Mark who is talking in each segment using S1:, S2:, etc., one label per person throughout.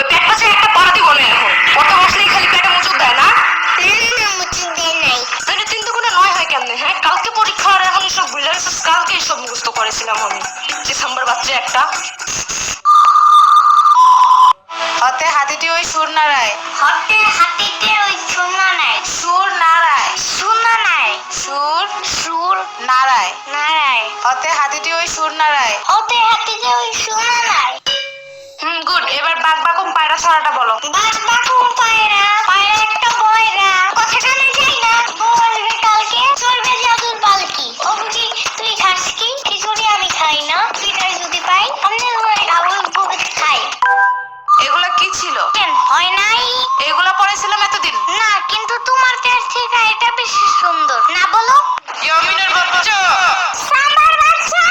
S1: ওই পেট পাশে একটা পড়া দিব না এখন। প্রথম আসলেই খালি পেটে মুচুক দেয় না?
S2: মুচুক দেয় নাই।
S1: তাহলে 3 দুগুণে 9 হয় কেমনে? হ্যাঁ, কালকে পরীক্ষা আর এখন সব ভুলে গেছিস? কালকে সব মুখস্থ করেছিলাম আমি। ডিসেম্বর বাচ্চা একটা।
S3: হতে হাতিটি ওই সুর নাড়ায়।
S2: হতে হাতিতে ওই সুর নাড়ায়।
S3: সুর নাড়ায়।
S2: সুর নাড়ায়।
S3: সুর
S2: সুর
S3: নাড়ায়।
S2: নাড়ায়।
S3: হতে হাতিটি ওই সুর নাড়ায়।
S2: হতে হাতিতে ওই সুর নাড়ায়।
S1: গুড। এবার বাক বাকুম পায়রা ছড়াটা বলো।
S2: বাক বাকুম পায়রা, পায়রা একটা বয়রা, কথাটা না যাই না, বলবে কালকে চলবে জাদুর পালকি। ও বুঝি তুই খাস কি? খিচুড়ি আমি খাই না, পিঠাই যদি পাই অন্য ঘরে খাবো, খাই।
S1: এগুলা কি ছিল?
S2: কেন হয় নাই?
S1: এগুলা পড়েছিলাম এতদিন।
S2: না, কিন্তু তোমার কাছ থেকে এটা বেশি সুন্দর না, বলো?
S1: ইয়ামিনের বাচ্চা।
S2: সাম্বার বাচ্চা।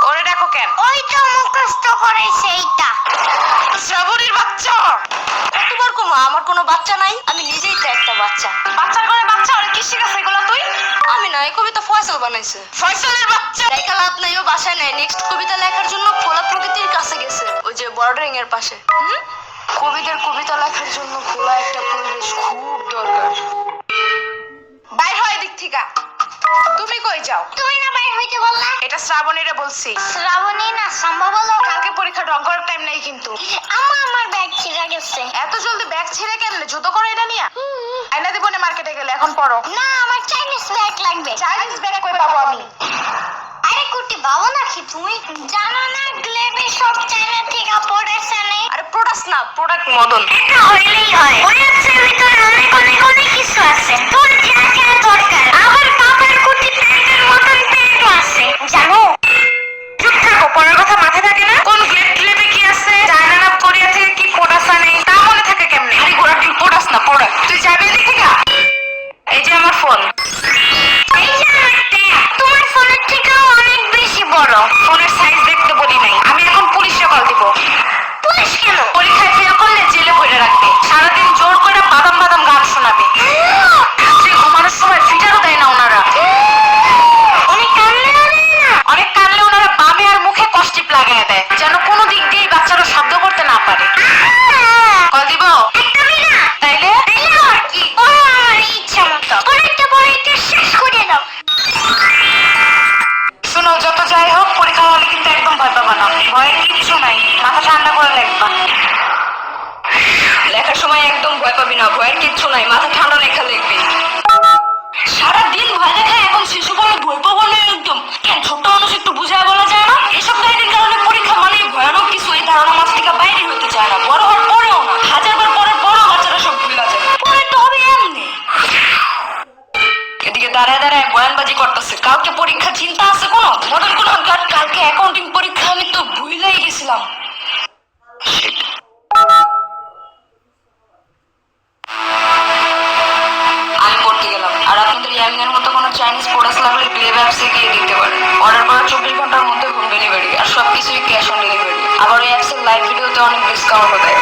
S1: ওরে দেখো কেন?
S2: ওই তো মুখস্থ করেছে এইটা।
S1: শ্রাবণীর বাচ্চা। এতবার কমা, আমার কোনো বাচ্চা নাই, আমি নিজেই তো একটা বাচ্চা। বাচ্চার ঘরে বাচ্চা, ওরে কি শিখাছে এগুলা তুই? আমি না, এই কবিতা ফয়সাল বানাইছে। ফয়সালের বাচ্চা। লেখা লাভ নাই, ও বাসায় নাই। নেক্সট কবিতা লেখার জন্য খোলা প্রকৃতির কাছে গেছে, ওই যে বর্ডারিং এর পাশে। কবিদের কবিতা লেখার জন্য খোলা একটা পরিবেশ খুব দরকার। বাইর হয় দিক থেকে। তুমি কই যাও?
S2: তুমি না বাইর হইতে বললা?
S1: এটা শ্রাবণীরে বলছি।
S2: শ্রাবণী না সম্ভব হলো?
S1: কালকে পরীক্ষা ড্র করার টাইম নাই কিন্তু।
S2: আমার ব্যাগ ছিঁড়ে গেছে।
S1: এত জলদি ব্যাগ ছিঁড়ে কেমনে? জুতো করে এটা নিয়া আইনা দিব না মার্কেটে গেলে। এখন পড়ো।
S2: না, আমার চাইনিজ ব্যাগ লাগবে।
S1: চাইনিজ ব্যাগ কই পাবো আমি?
S2: আরে কুটি বাবা নাকি তুমি? জানো না গ্লেবে সব চাইনা থেকে পড়েছে না?
S1: আরে প্রোডাক্ট না, প্রোডাক্ট মদন।
S2: এটা হইলেই হয়। ওয়েবসাইটের ভিতরে অনেক অনেক অনেক কিছু আছে। তোর যা যা দরকার। আবার পাপার কুটি প্যান্টের মতন প্যান্টও আছে। জানো?
S1: চুপ থাকো, পড়ার কথা মাথায় থাকে না? কোন গ্লেবে কি আছে? চায়না না কোরিয়া থেকে কি প্রোডাক্ট আনে তা মনে থাকে কেমনে? আরে ঘোড়ার ডিম প্রোডাক্ট না, প্রোডাক্ট। তুই যাবি এদিক থেকে? এই যে আমার ফোন।
S2: এই যে আমার ট্যাব। তোমার ফোনের থেকেও অনেক বেশি বড়।
S1: ফোনের সাইজ দেখতে বলি নাই। আমি এখন পুলিশে কল দিব।
S2: পুলিশ কেন?
S1: পরীক্ষায় ফেল করলে জেলে ভরে রাখবে। সারাদিন জোর করে বাদাম বাদাম গান শোনাবে। রাত্রে ঘুমানোর সময় ফিটারও দেয় না ওনারা।
S2: অনেক কান্নাও দেয় না?
S1: অনেক কানলে ওনারা বামে আর মুখে কষ্টিপ লাগায় দেয়, যেন কোনো দিক দিয়ে বাচ্চারা শব্দ করতে না পারে। কল দিব?
S2: একদমই না।
S1: তাইলে
S2: তাইলে আর কি? ও আমার ইচ্ছা মতো। পরীক্ষা শেষ করে দাও।
S1: শোনো, যত যাই হোক পরীক্ষা হলে কিন্তু একদম ভয় পাবা না। ভয়ের কিচ্ছু নাই, মাথা ঠান্ডা করে লিখবা। লেখার সময় একদম ভয় পাবি না, ভয়ের কিচ্ছু নাই, মাথা ঠান্ডা লেখা লিখবি। সারাদিন ভয় দেখায় এখন শিশু বলে ভয় পাবো না একদম। কেন ছোট মানুষ একটু বুঝায় বলা যায় না? এসব গাইডের কারণে পরীক্ষা মানে ভয়ানক কিছু, এই ধারণা মাছ থেকে বাইরে হইতে চায় না। বড় হওয়ার পরেও না, হাজারবার পরের বড় বাচ্চারা সব ভুলে যায়। পরে তো হবে এমনি। এদিকে দাঁড়ায় দাঁড়ায় বয়ানবাজি করতেছে। কালকে পরীক্ষা চিন্তা আছে কোনো? মদন কোন কালকে অ্যাকাউন্টিং পরীক্ষা, আমি তো ভুলেই গেছিলাম। আমি পড়তে গেলাম। আর আপনাদের ইয়ামিনের মতো কোনো চাইনিজ প্রোডাক্ট লাগলে প্লে অ্যাপসে গিয়ে দিতে পারেন। অর্ডার করার 24 ঘন্টার মধ্যে হোম ডেলিভারি, আর সবকিছুই ক্যাশ অন ডেলিভারি। আবার এই অ্যাপসের লাইভ ভিডিওতে অনেক ডিসকাউন্টও দেয়।